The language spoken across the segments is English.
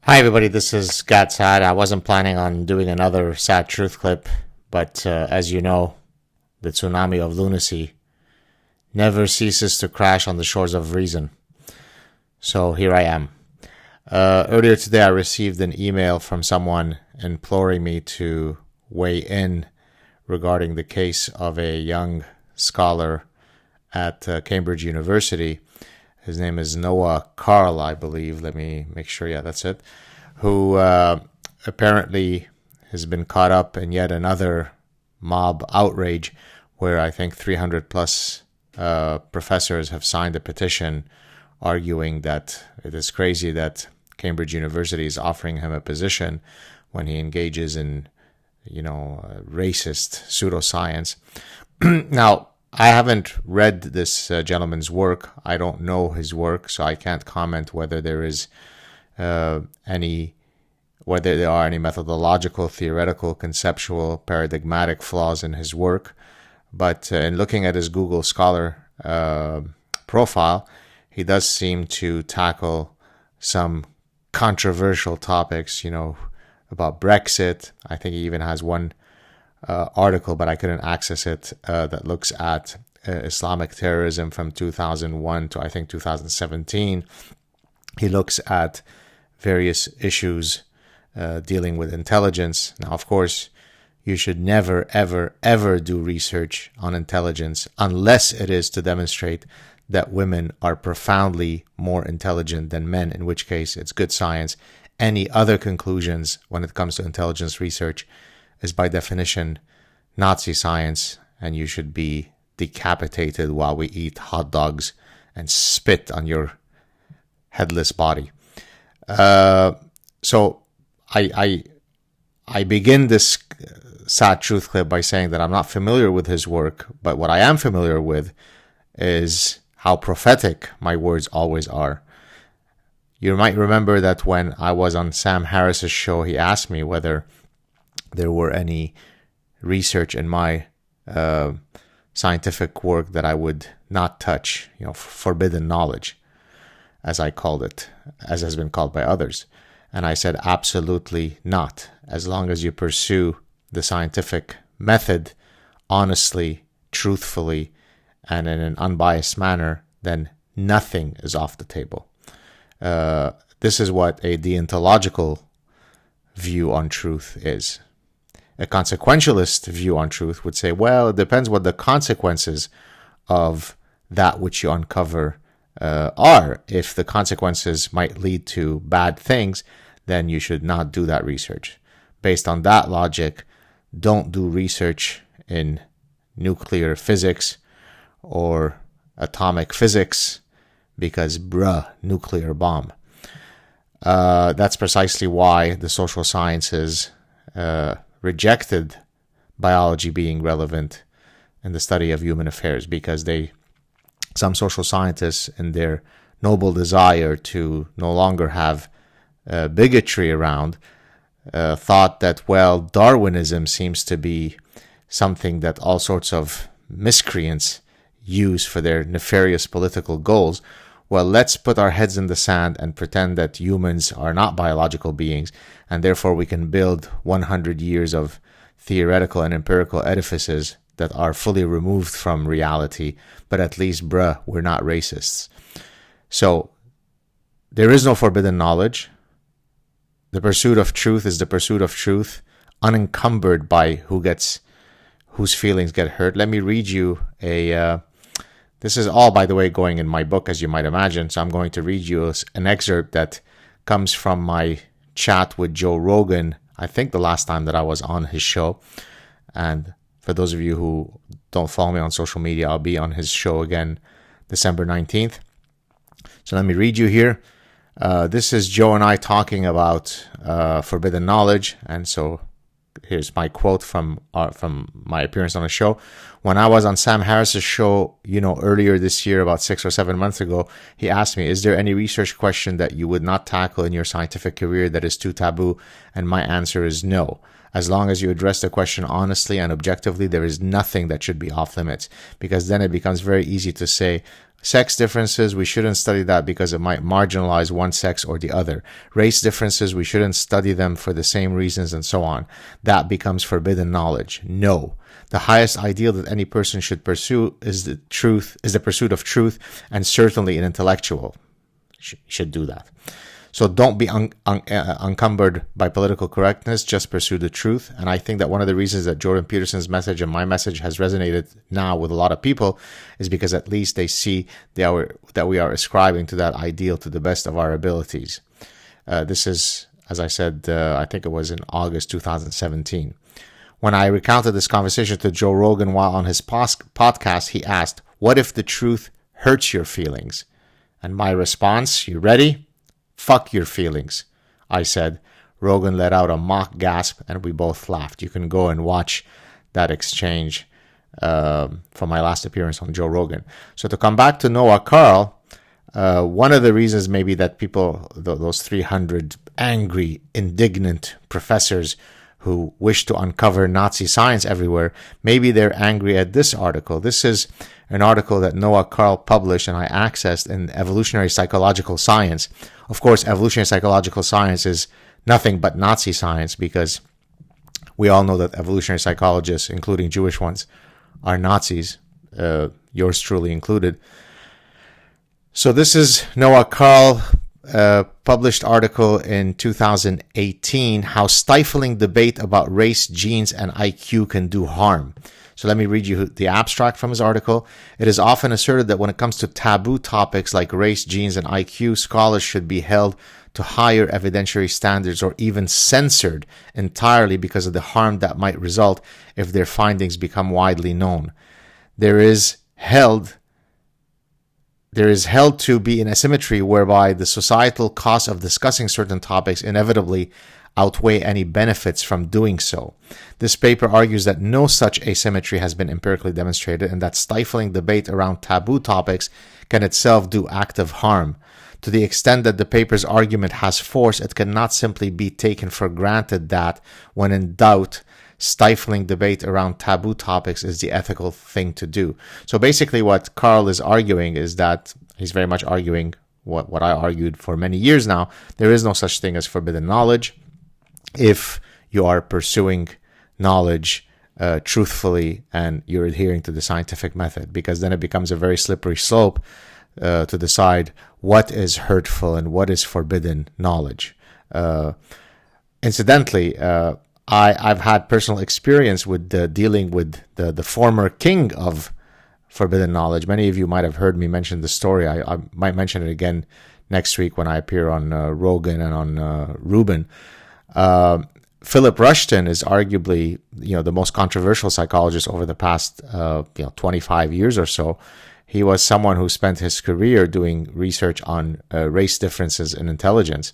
Hi everybody, this is SAAD. I wasn't planning on doing another SAAD Truth clip, but as you know, the tsunami of lunacy never ceases to crash on the shores of reason. So here I am. Earlier today I received an email from someone imploring me to weigh in regarding the case of a young scholar at Cambridge University. His name is Noah Carl, I believe. Let me make sure. Yeah, that's it. Who apparently has been caught up in yet another mob outrage where I think 300 plus professors have signed a petition arguing that it is crazy that Cambridge University is offering him a position when he engages in, racist pseudoscience. Now, I haven't read this gentleman's work. I don't know his work, so I can't comment whether there are any methodological, theoretical, conceptual, paradigmatic flaws in his work. But in looking at his Google Scholar profile, he does seem to tackle some controversial topics, about Brexit. I think he even has one article, but I couldn't access it, that looks at Islamic terrorism from 2001 to I think 2017. He looks at various issues dealing with intelligence. Now, of course, you should never, ever, ever do research on intelligence unless it is to demonstrate that women are profoundly more intelligent than men, in which case it's good science. Any other conclusions when it comes to intelligence research is by definition Nazi science, and you should be decapitated while we eat hot dogs and spit on your headless body. So I begin this SAAD Truth clip by saying that I'm not familiar with his work, but what I am familiar with is how prophetic my words always are. You might remember that when I was on Sam Harris's show, he asked me whether there were any research in my scientific work that I would not touch, forbidden knowledge, as I called it, as has been called by others. And I said, absolutely not. As long as you pursue the scientific method honestly, truthfully, and in an unbiased manner, then nothing is off the table. This is what a deontological view on truth is. A consequentialist view on truth would say, well, it depends what the consequences of that which you uncover are. If the consequences might lead to bad things, then you should not do that research. Based on that logic, don't do research in nuclear physics or atomic physics because, nuclear bomb. That's precisely why the social sciences rejected biology being relevant in the study of human affairs, because some social scientists, in their noble desire to no longer have bigotry around, thought that, well, Darwinism seems to be something that all sorts of miscreants use for their nefarious political goals. Well, let's put our heads in the sand and pretend that humans are not biological beings, and therefore we can build 100 years of theoretical and empirical edifices that are fully removed from reality, but at least, we're not racists. So there is no forbidden knowledge. The pursuit of truth is the pursuit of truth, unencumbered by whose feelings get hurt. Let me read you this is all, by the way, going in my book, as you might imagine. So I'm going to read you an excerpt that comes from my chat with Joe Rogan, I think the last time that I was on his show. And for those of you who don't follow me on social media, I'll be on his show again December 19th. So let me read you here. This is Joe and I talking about forbidden knowledge. And so here's my quote from my appearance on the show. When I was on Sam Harris's show, earlier this year, about 6 or 7 months ago, he asked me, is there any research question that you would not tackle in your scientific career that is too taboo? And my answer is no. As long as you address the question honestly and objectively, there is nothing that should be off limits, because then it becomes very easy to say Sex differences, we shouldn't study that because it might marginalize one sex or the other. Race differences, we shouldn't study them for the same reasons, and so on. That becomes forbidden knowledge. No. The highest ideal that any person should pursue is the pursuit of truth, and certainly an intellectual should do that. So don't be encumbered by political correctness, just pursue the truth. And I think that one of the reasons that Jordan Peterson's message and my message has resonated now with a lot of people is because at least they see that we are ascribing to that ideal to the best of our abilities. This is, as I said, I think it was in August 2017. When I recounted this conversation to Joe Rogan while on his podcast, he asked, "What if the truth hurts your feelings?" And my response, you ready? "Fuck your feelings," I said. Rogan let out a mock gasp, and we both laughed. You can go and watch that exchange from my last appearance on Joe Rogan. So to come back to Noah Carl, one of the reasons maybe that people, those 300 angry, indignant professors who wish to uncover Nazi science everywhere, maybe they're angry at this article. This is an article that Noah Carl published and I accessed in Evolutionary Psychological Science. Of course, evolutionary psychological science is nothing but Nazi science, because we all know that evolutionary psychologists, including Jewish ones, are Nazis, yours truly included. So this is Noah Carl, published article in 2018, How Stifling Debate About Race, Genes, and IQ Can Do Harm. So let me read you the abstract from his article. It is often asserted that when it comes to taboo topics like race, genes, and IQ, scholars should be held to higher evidentiary standards or even censored entirely because of the harm that might result if their findings become widely known. There is held to be an asymmetry whereby the societal costs of discussing certain topics inevitably outweigh any benefits from doing so. This paper argues that no such asymmetry has been empirically demonstrated, and that stifling debate around taboo topics can itself do active harm. To the extent that the paper's argument has force, it cannot simply be taken for granted that, when in doubt, stifling debate around taboo topics is the ethical thing to do. So basically what Carl is arguing is that he's very much arguing what I argued for many years now. There is no such thing as forbidden knowledge if you are pursuing knowledge truthfully and you're adhering to the scientific method, because then it becomes a very slippery slope to decide what is hurtful and what is forbidden knowledge. Incidentally, I've had personal experience with dealing with the former king of forbidden knowledge. Many of you might have heard me mention the story. I might mention it again next week when I appear on Rogan and on Rubin. Philip Rushton is arguably, the most controversial psychologist over the past 25 years or so. He was someone who spent his career doing research on race differences in intelligence.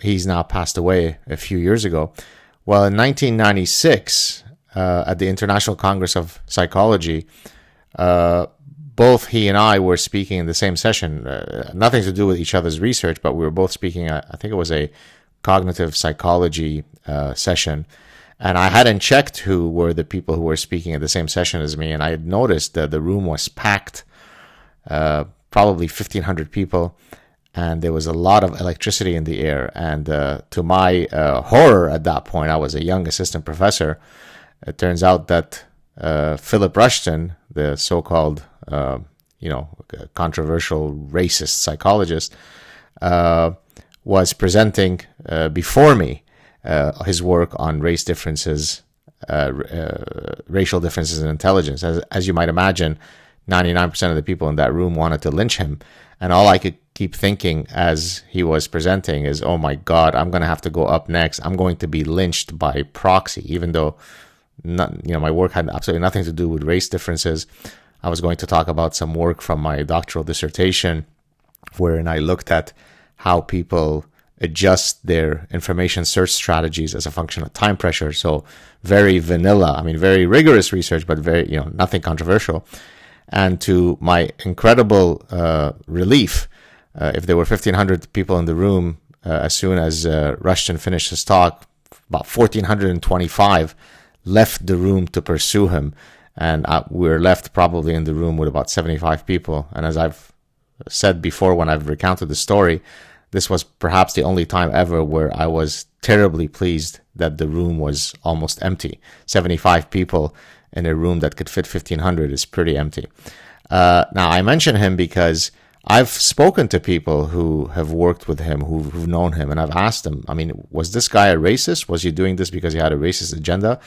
He's now passed away a few years ago. Well, in 1996, at the International Congress of Psychology, both he and I were speaking in the same session. Nothing to do with each other's research, but we were both speaking, I think it was a cognitive psychology session. And I hadn't checked who were the people who were speaking at the same session as me. And I had noticed that the room was packed, probably 1,500 people. And there was a lot of electricity in the air. And to my horror at that point, I was a young assistant professor. It turns out that Philip Rushton, the so-called, controversial racist psychologist, was presenting before me his work on race differences, racial differences in intelligence. As you might imagine, 99% of the people in that room wanted to lynch him. And all I could keep thinking as he was presenting is, oh my God, I'm going to have to go up next. I'm going to be lynched by proxy, even though my work had absolutely nothing to do with race differences. I was going to talk about some work from my doctoral dissertation, wherein I looked at how people adjust their information search strategies as a function of time pressure. So very vanilla, very rigorous research, but very, nothing controversial. And to my incredible relief, if there were 1,500 people in the room, as soon as Rushton finished his talk, about 1,425 left the room to pursue him. And we're left probably in the room with about 75 people. And as I've said before when I've recounted the story, this was perhaps the only time ever where I was terribly pleased that the room was almost empty. 75 people in a room that could fit 1,500 is pretty empty. Now, I mention him because I've spoken to people who have worked with him, who've known him, and I've asked them, I mean, was this guy a racist? Was he doing this because he had a racist agenda?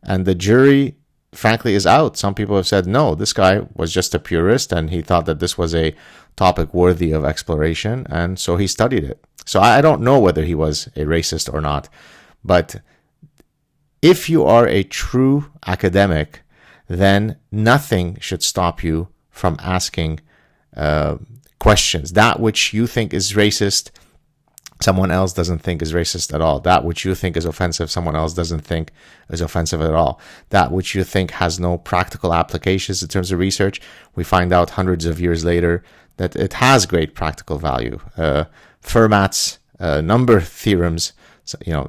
And the jury, frankly, is out. Some people have said, no, this guy was just a purist and he thought that this was a topic worthy of exploration, and so he studied it. So I don't know whether he was a racist or not, but if you are a true academic, then nothing should stop you from asking questions. That which you think is racist, someone else doesn't think is racist at all. That which you think is offensive, someone else doesn't think is offensive at all. That which you think has no practical applications in terms of research, we find out hundreds of years later that it has great practical value. Fermat's number theorems, so, you know,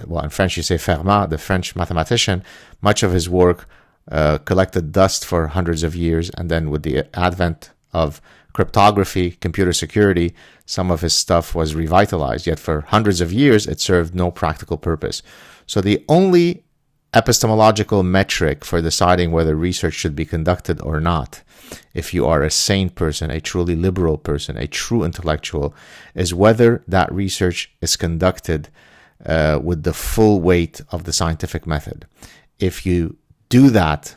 well, in French you say Fermat, the French mathematician, much of his work collected dust for hundreds of years, and then with the advent of cryptography, computer security, some of his stuff was revitalized, yet for hundreds of years it served no practical purpose. So the only epistemological metric for deciding whether research should be conducted or not, if you are a sane person, a truly liberal person, a true intellectual, is whether that research is conducted with the full weight of the scientific method. If you do that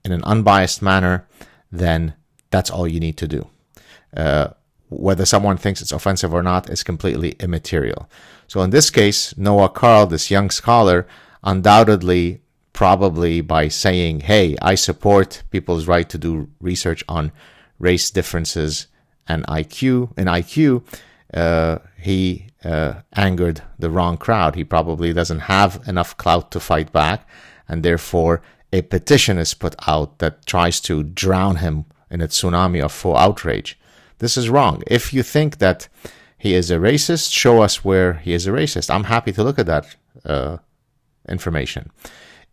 in an unbiased manner, then that's all you need to do. Whether someone thinks it's offensive or not is completely immaterial. So in this case, Noah Carl, this young scholar, undoubtedly, probably by saying, hey, I support people's right to do research on race differences and IQ, he angered the wrong crowd. He probably doesn't have enough clout to fight back, and therefore a petition is put out that tries to drown him in a tsunami of faux outrage. This is wrong. If you think that he is a racist, show us where he is a racist. I'm happy to look at that information.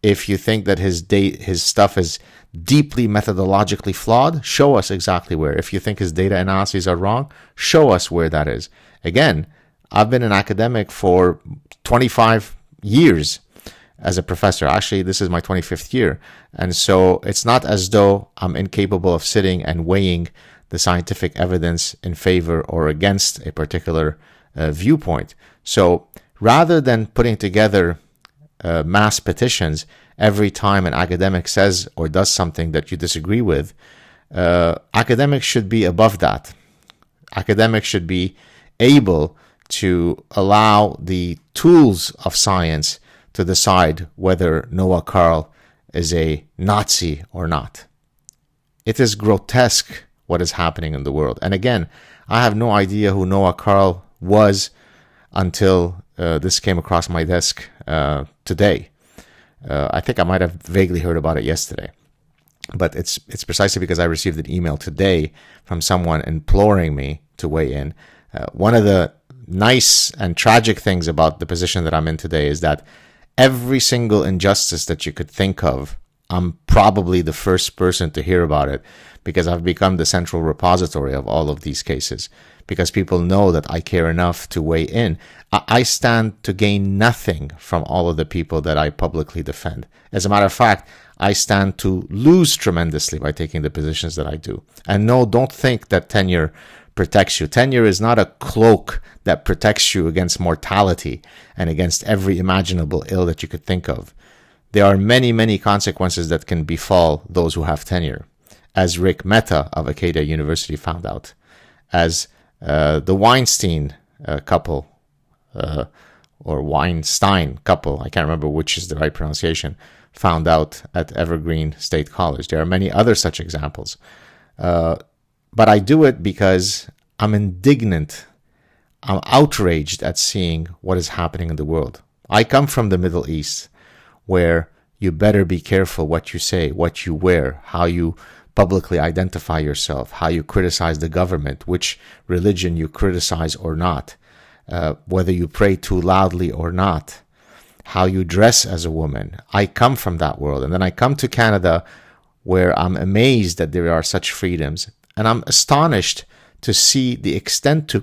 If you think that his stuff is deeply methodologically flawed, show us exactly where. If you think his data analyses are wrong, show us where that is. Again, I've been an academic for 25 years as a professor. Actually, this is my 25th year. And so it's not as though I'm incapable of sitting and weighing the scientific evidence in favor or against a particular viewpoint. So rather than putting together mass petitions every time an academic says or does something that you disagree with, academics should be above that. Academics should be able to allow the tools of science to decide whether Noah Carl is a Nazi or not. It is grotesque what is happening in the world. And again, I have no idea who Noah Carl was until this came across my desk today. I think I might have vaguely heard about it yesterday. But it's precisely because I received an email today from someone imploring me to weigh in. One of the nice and tragic things about the position that I'm in today is that every single injustice that you could think of, I'm probably the first person to hear about it, because I've become the central repository of all of these cases, because people know that I care enough to weigh in. I stand to gain nothing from all of the people that I publicly defend. As a matter of fact, I stand to lose tremendously by taking the positions that I do. And no, don't think that tenure protects you. Tenure is not a cloak that protects you against mortality and against every imaginable ill that you could think of. There are many, many consequences that can befall those who have tenure, as Rick Mehta of Acadia University found out, as the Weinstein couple, or Weinstein couple, I can't remember which is the right pronunciation, found out at Evergreen State College. There are many other such examples. But I do it because I'm indignant. I'm outraged at seeing what is happening in the world. I come from the Middle East, where you better be careful what you say, what you wear, how you publicly identify yourself, how you criticize the government, which religion you criticize or not, whether you pray too loudly or not, how you dress as a woman. I come from that world. And then I come to Canada, where I'm amazed that there are such freedoms. And I'm astonished to see the extent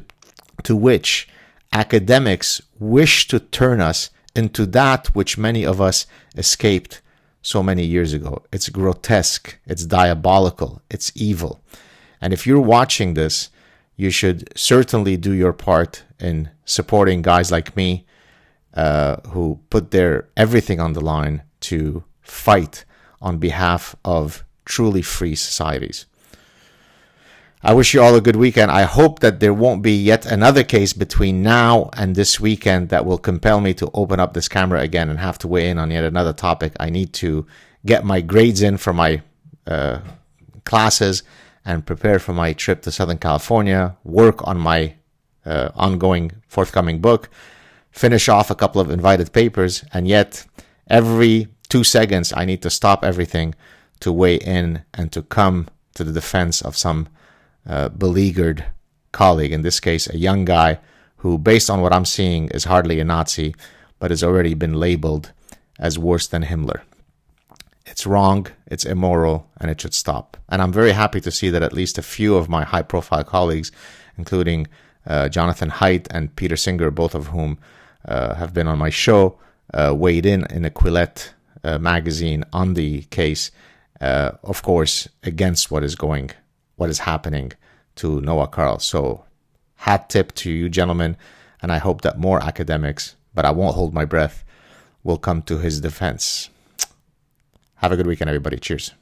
to which academics wish to turn us into that which many of us escaped so many years ago. It's grotesque, it's diabolical, it's evil. And if you're watching this, you should certainly do your part in supporting guys like me, who put their everything on the line to fight on behalf of truly free societies. I wish you all a good weekend. I hope that there won't be yet another case between now and this weekend that will compel me to open up this camera again and have to weigh in on yet another topic. I need to get my grades in for my classes and prepare for my trip to Southern California, work on my ongoing forthcoming book, finish off a couple of invited papers, and yet every 2 seconds I need to stop everything to weigh in and to come to the defense of some beleaguered colleague, in this case a young guy who, based on what I'm seeing, is hardly a Nazi, but has already been labeled as worse than Himmler. It's wrong, it's immoral, and it should stop. And I'm very happy to see that at least a few of my high-profile colleagues, including Jonathan Haidt and Peter Singer, both of whom have been on my show, weighed in a Quillette magazine on the case, of course, against what is happening to Noah Karl. So, hat tip to you, gentlemen, and I hope that more academics, but I won't hold my breath, will come to his defense. Have a good weekend, everybody. Cheers.